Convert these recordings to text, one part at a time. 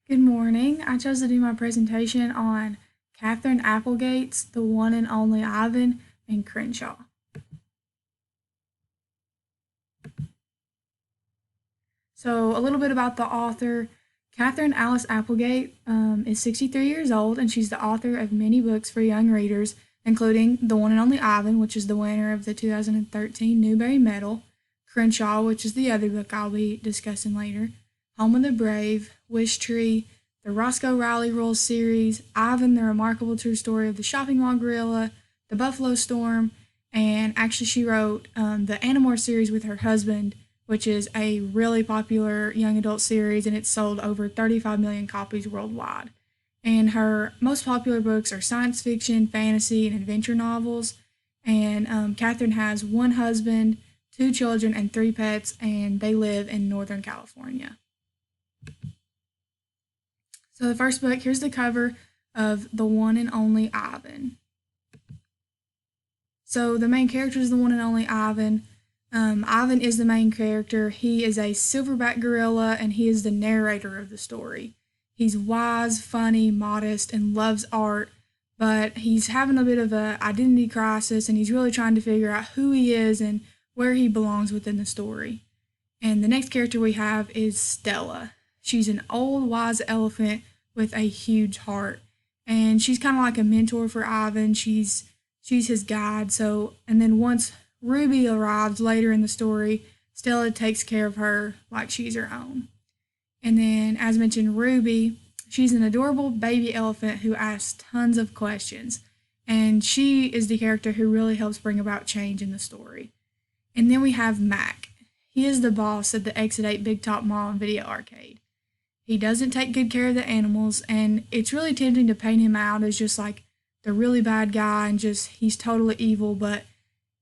Good morning. I chose to do my presentation on Catherine Applegate's The One and Only Ivan and Crenshaw. So, a little bit about the author. Catherine Alice Applegate is 63 years old, and she's the author of many books for young readers, including The One and Only Ivan, which is the winner of the 2013 Newbery Medal, Crenshaw, which is the other book I'll be discussing later, Home of the Brave, Wish Tree, the Roscoe Riley Rules series, Ivan, the Remarkable True Story of the Shopping Mall Gorilla, The Buffalo Storm, and actually she wrote the Animorphs series with her husband, which is a really popular young adult series, and it's sold over 35 million copies worldwide. And her most popular books are science fiction, fantasy, and adventure novels. And Catherine has one husband, two children, and three pets, and they live in Northern California. So the first book, here's the cover of The One and Only Ivan. So the main character is the one and only Ivan. Ivan is the main character. He is a silverback gorilla, and he is the narrator of the story. He's wise, funny, modest, and loves art, but he's having a bit of an identity crisis, and he's really trying to figure out who he is and where he belongs within the story. And the next character we have is Stella. She's an old, wise elephant with a huge heart, and she's kind of like a mentor for Ivan. She's his guide. So, and then once Ruby arrives later in the story, Stella takes care of her like she's her own. And then, as mentioned, Ruby, she's an adorable baby elephant who asks tons of questions. And she is the character who really helps bring about change in the story. And then we have Mac. He is the boss at the Exit 8 Big Top Mall and Video Arcade. He doesn't take good care of the animals, and it's really tempting to paint him out as just like the really bad guy and just he's totally evil, but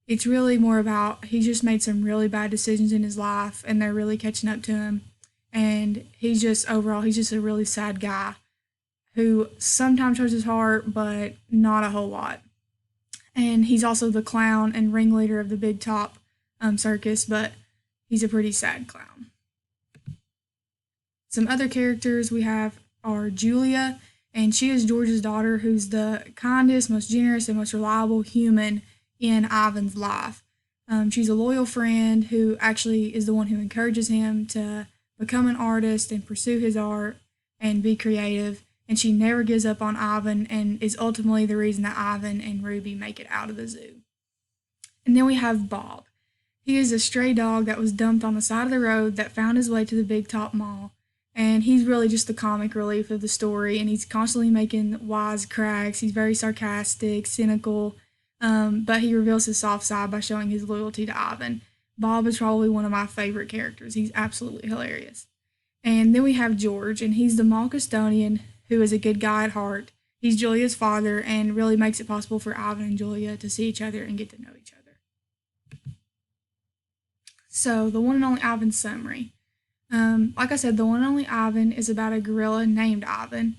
it's really more about he's just made some really bad decisions in his life and they're really catching up to him. And he's just overall, he's just a really sad guy who sometimes shows his heart, but not a whole lot. And he's also the clown and ringleader of the Big Top circus, but he's a pretty sad clown. Some other characters we have are Julia, and she is George's daughter, who's the kindest, most generous, and most reliable human in Ivan's life. She's a loyal friend who actually is the one who encourages him to become an artist and pursue his art and be creative. And she never gives up on Ivan and is ultimately the reason that Ivan and Ruby make it out of the zoo. And then we have Bob. He is a stray dog that was dumped on the side of the road that found his way to the Big Top Mall. And he's really just the comic relief of the story, and he's constantly making wise cracks. He's very sarcastic, cynical, but he reveals his soft side by showing his loyalty to Ivan. Bob is probably one of my favorite characters. He's absolutely hilarious. And then we have George, and he's the mall custodian who is a good guy at heart. He's Julia's father and really makes it possible for Ivan and Julia to see each other and get to know each other. So, the one and only Ivan summary. Like I said, the one and only Ivan is about a gorilla named Ivan.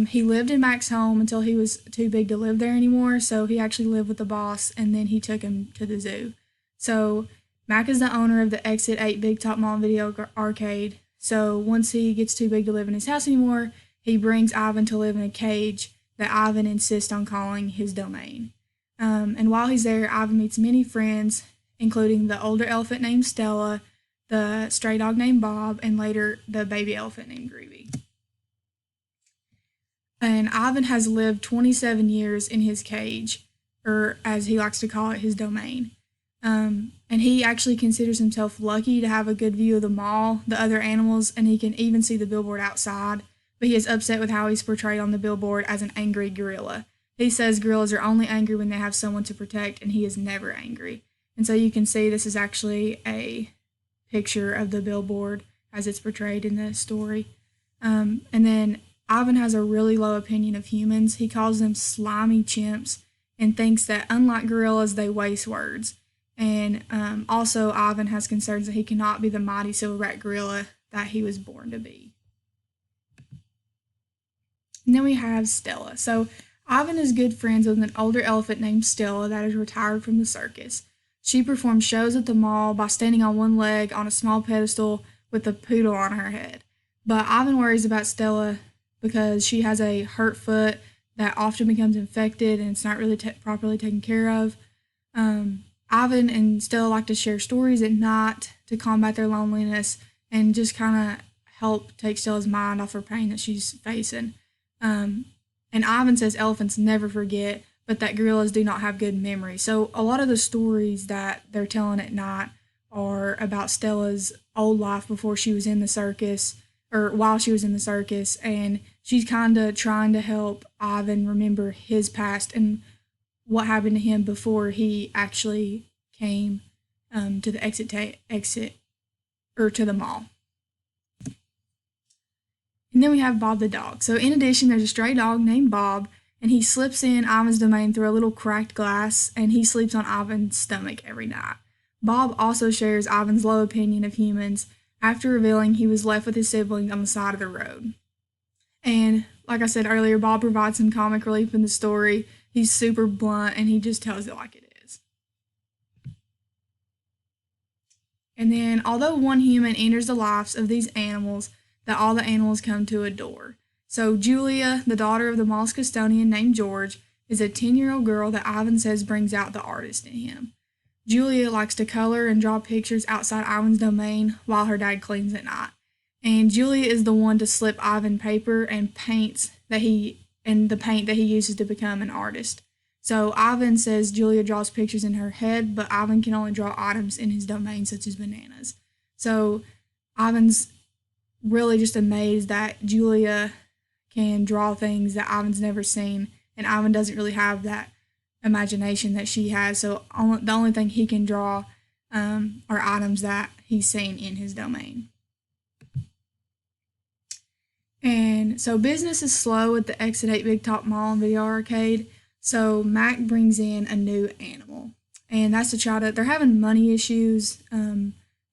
He lived in Mac's home until he was too big to live there anymore, so he actually lived with the boss, and then he took him to the zoo. So Mac is the owner of the Exit 8 Big Top Mall Video Arcade, so once he gets too big to live in his house anymore, he brings Ivan to live in a cage that Ivan insists on calling his domain. And while he's there, Ivan meets many friends, including the older elephant named Stella, the stray dog named Bob, and later the baby elephant named Ruby. And Ivan has lived 27 years in his cage, or as he likes to call it, his domain. And he actually considers himself lucky to have a good view of the mall, the other animals, and he can even see the billboard outside. But he is upset with how he's portrayed on the billboard as an angry gorilla. He says gorillas are only angry when they have someone to protect, and he is never angry. And so you can see this is actually a picture of the billboard as it's portrayed in the story. And then Ivan has a really low opinion of humans. He calls them slimy chimps and thinks that unlike gorillas, they waste words. And also Ivan has concerns that he cannot be the mighty silverback gorilla that he was born to be. And then we have Stella. So Ivan is good friends with an older elephant named Stella that is retired from the circus. She performs shows at the mall by standing on one leg on a small pedestal with a poodle on her head. But Ivan worries about Stella because she has a hurt foot that often becomes infected and it's not really properly taken care of. Ivan and Stella like to share stories at night to combat their loneliness and just kind of help take Stella's mind off her pain that she's facing. And Ivan says elephants never forget, but that gorillas do not have good memory. So a lot of the stories that they're telling at night are about Stella's old life before she was in the circus, or while she was in the circus, and she's kind of trying to help Ivan remember his past and what happened to him before he actually came to the exit or to the mall. And then we have Bob the dog. So in addition, there's a stray dog named Bob, and he slips in Ivan's domain through a little cracked glass, and he sleeps on Ivan's stomach every night. Bob also shares Ivan's low opinion of humans after revealing he was left with his siblings on the side of the road. And like I said earlier, Bob provides some comic relief in the story. He's super blunt, and he just tells it like it is. And then, although one human enters the lives of these animals, that all the animals come to adore. So Julia, the daughter of the mall's custodian named George, is a 10-year-old girl that Ivan says brings out the artist in him. Julia likes to color and draw pictures outside Ivan's domain while her dad cleans at night. And Julia is the one to slip Ivan paper and the paint that he uses to become an artist. So Ivan says Julia draws pictures in her head, but Ivan can only draw items in his domain, such as bananas. So Ivan's really just amazed that Julia can draw things that Ivan's never seen, and Ivan doesn't really have that imagination that she has. So the only thing he can draw are items that he's seen in his domain. And so business is slow at the Exit 8 Big Top Mall and Video Arcade. So Mac brings in a new animal, and that's to try to. They're having money issues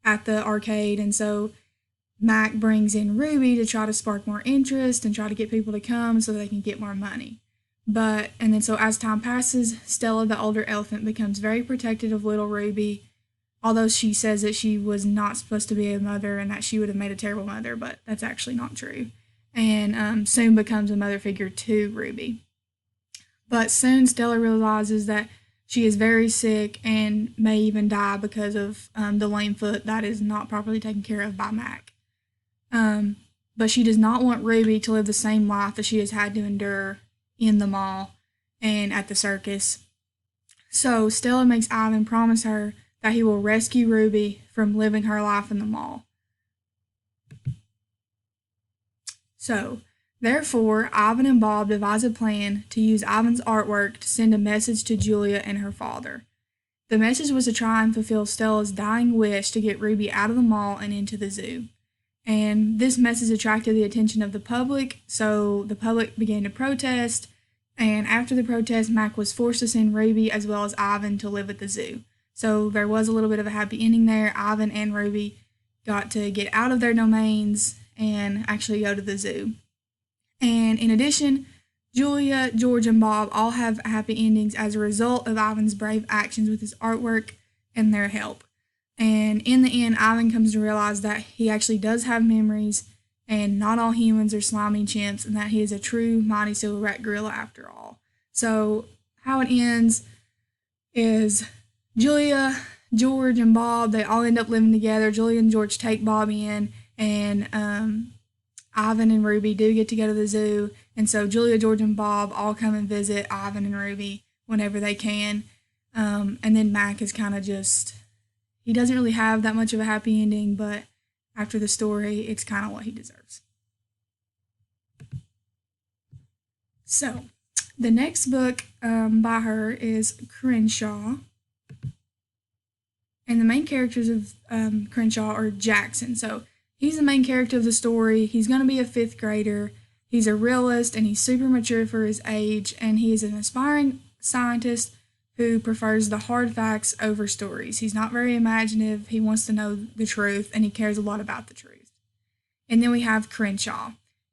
at the arcade, and so Mac brings in Ruby to try to spark more interest and try to get people to come so they can get more money. So as time passes, Stella, the older elephant, becomes very protective of little Ruby, although she says that she was not supposed to be a mother and that she would have made a terrible mother, but that's actually not true. And soon becomes a mother figure to Ruby. But soon Stella realizes that she is very sick and may even die because of the lame foot that is not properly taken care of by Mac. But she does not want Ruby to live the same life that she has had to endure in the mall and at the circus. So Stella makes Ivan promise her that he will rescue Ruby from living her life in the mall. So, therefore, Ivan and Bob devise a plan to use Ivan's artwork to send a message to Julia and her father. The message was to try and fulfill Stella's dying wish to get Ruby out of the mall and into the zoo. And this message attracted the attention of the public, so the public began to protest, and after the protest, Mac was forced to send Ruby as well as Ivan to live at the zoo. So there was a little bit of a happy ending there. Ivan and Ruby got to get out of their domains and actually go to the zoo. And in addition, Julia, George, and Bob all have happy endings as a result of Ivan's brave actions with his artwork and their help. And in the end, Ivan comes to realize that he actually does have memories, and not all humans are slimy chimps, and that he is a true mighty silverback gorilla after all. So how it ends is Julia, George, and Bob, they all end up living together. Julia and George take Bob in, and Ivan and Ruby do get to go to the zoo. And so Julia, George, and Bob all come and visit Ivan and Ruby whenever they can. And then Mac is kind of just, he doesn't really have that much of a happy ending, but after the story, it's kind of what he deserves. So, the next book by her is Crenshaw. And the main characters of Crenshaw are Jackson. So, he's the main character of the story. He's going to be a 5th grader. He's a realist, and he's super mature for his age, and he is an aspiring scientist who prefers the hard facts over stories. He's not very imaginative. He wants to know the truth, and he cares a lot about the truth. And then we have Crenshaw.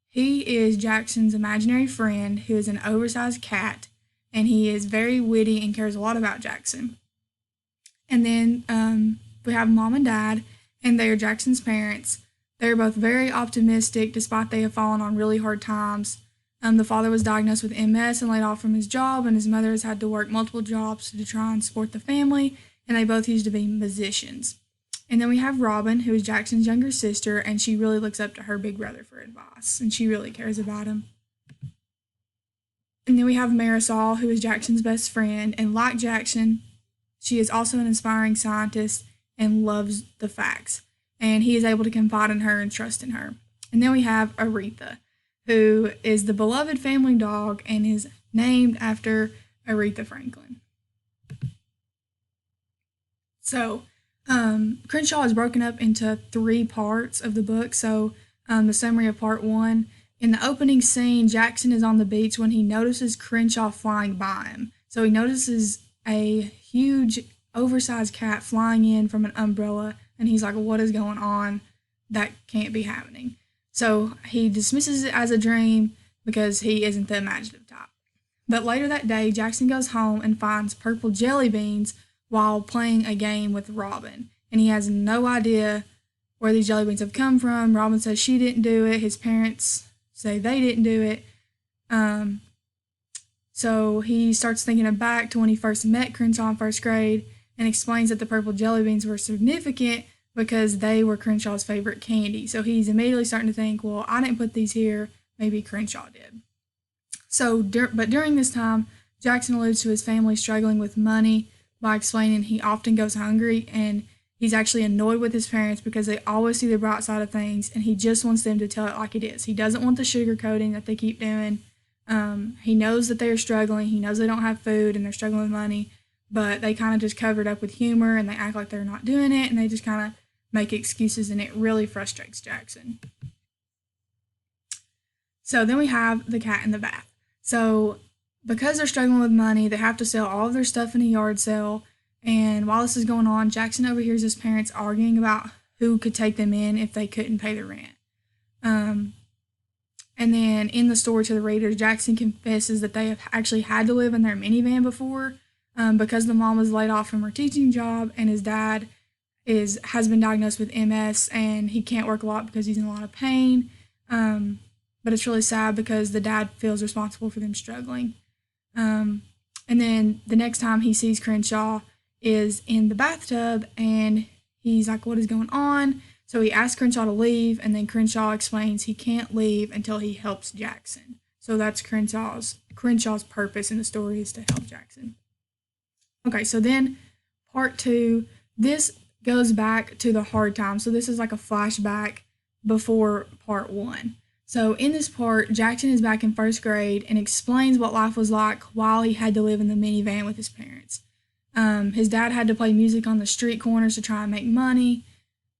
He is Jackson's imaginary friend who is an oversized cat, and he is very witty and cares a lot about Jackson. And then we have Mom and Dad, and they are Jackson's parents. They're both very optimistic despite they have fallen on really hard times. The father was diagnosed with MS and laid off from his job, and his mother has had to work multiple jobs to try and support the family, and they both used to be musicians. And then we have Robin, who is Jackson's younger sister, and she really looks up to her big brother for advice, and she really cares about him. And then we have Marisol, who is Jackson's best friend, and like Jackson, she is also an inspiring scientist and loves the facts, and he is able to confide in her and trust in her. And then we have Aretha, who is the beloved family dog and is named after Aretha Franklin. So, Crenshaw is broken up into 3 parts of the book. So, the summary of part 1. In the opening scene, Jackson is on the beach when he notices Crenshaw flying by him. So he notices a huge, oversized cat flying in from an umbrella, and he's like, what is going on? That can't be happening. So he dismisses it as a dream because he isn't the imaginative type. But later that day, Jackson goes home and finds purple jelly beans while playing a game with Robin. And he has no idea where these jelly beans have come from. Robin says she didn't do it. His parents say they didn't do it. So he starts thinking back to when he first met Crenshaw in first grade and explains that the purple jelly beans were significant because they were Crenshaw's favorite candy. So he's immediately starting to think, well, I didn't put these here, maybe Crenshaw did. So, but during this time, Jackson alludes to his family struggling with money by explaining he often goes hungry, and he's actually annoyed with his parents because they always see the bright side of things, and he just wants them to tell it like it is. He doesn't want the sugarcoating that they keep doing. He knows that they are struggling. He knows they don't have food and they're struggling with money, but they kind of just cover it up with humor and they act like they're not doing it, and they just kind of make excuses, and it really frustrates Jackson. So then we have the cat in the bath. So because they're struggling with money, they have to sell all of their stuff in a yard sale. And while this is going on, Jackson overhears his parents arguing about who could take them in if they couldn't pay the rent. And then in the story to the readers, Jackson confesses that they have actually had to live in their minivan before because the mom was laid off from her teaching job, and his dad has been diagnosed with MS, and he can't work a lot because he's in a lot of pain. But it's really sad because the dad feels responsible for them struggling. And then the next time he sees Crenshaw is in the bathtub, and he's like, what is going on? So he asks Crenshaw to leave, and then Crenshaw explains he can't leave until he helps Jackson. So that's Crenshaw's purpose in the story, is to help Jackson. Okay, so then part 2, this goes back to the hard times. So this is like a flashback before part 1. So in this part, Jackson is back in first grade and explains what life was like while he had to live in the minivan with his parents. His dad had to play music on the street corners to try and make money.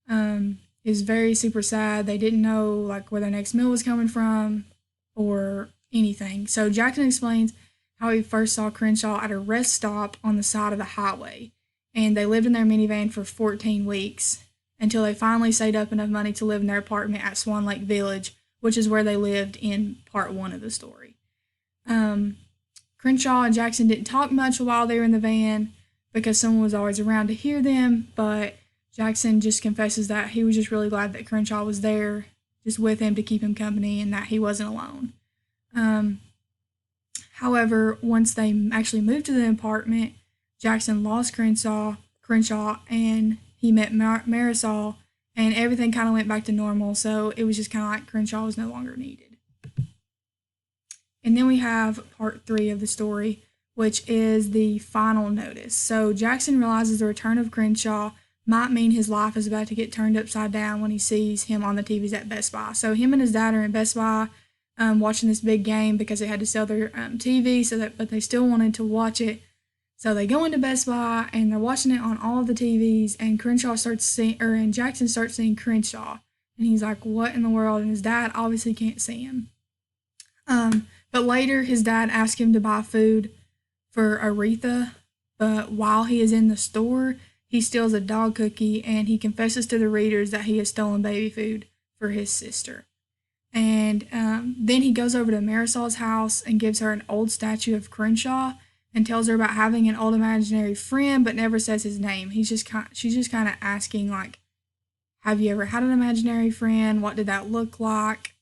It was very super sad. They didn't know like where their next meal was coming from or anything. So Jackson explains how he first saw Crenshaw at a rest stop on the side of the highway, and they lived in their minivan for 14 weeks until they finally saved up enough money to live in their apartment at Swan Lake Village, which is where they lived in part 1 of the story. Crenshaw and Jackson didn't talk much while they were in the van because someone was always around to hear them, but Jackson just confesses that he was just really glad that Crenshaw was there just with him to keep him company and that he wasn't alone. However, once they actually moved to the apartment, Jackson lost Crenshaw, and he met Marisol, and everything kind of went back to normal, so it was just kind of like Crenshaw was no longer needed. And then we have part 3 of the story, which is the final notice. So Jackson realizes the return of Crenshaw might mean his life is about to get turned upside down when he sees him on the TVs at Best Buy. So him and his dad are in Best Buy watching this big game because they had to sell their TV, but they still wanted to watch it. So they go into Best Buy and they're watching it on all of the TVs, and Jackson starts seeing Crenshaw, and he's like, "What in the world?" And his dad obviously can't see him. But later, his dad asks him to buy food for Aretha, but while he is in the store, he steals a dog cookie, and he confesses to the readers that he has stolen baby food for his sister. And then he goes over to Marisol's house and gives her an old statue of Crenshaw and tells her about having an old imaginary friend, but never says his name. She's just kind of asking, like, Have you ever had an imaginary friend? What did that look like?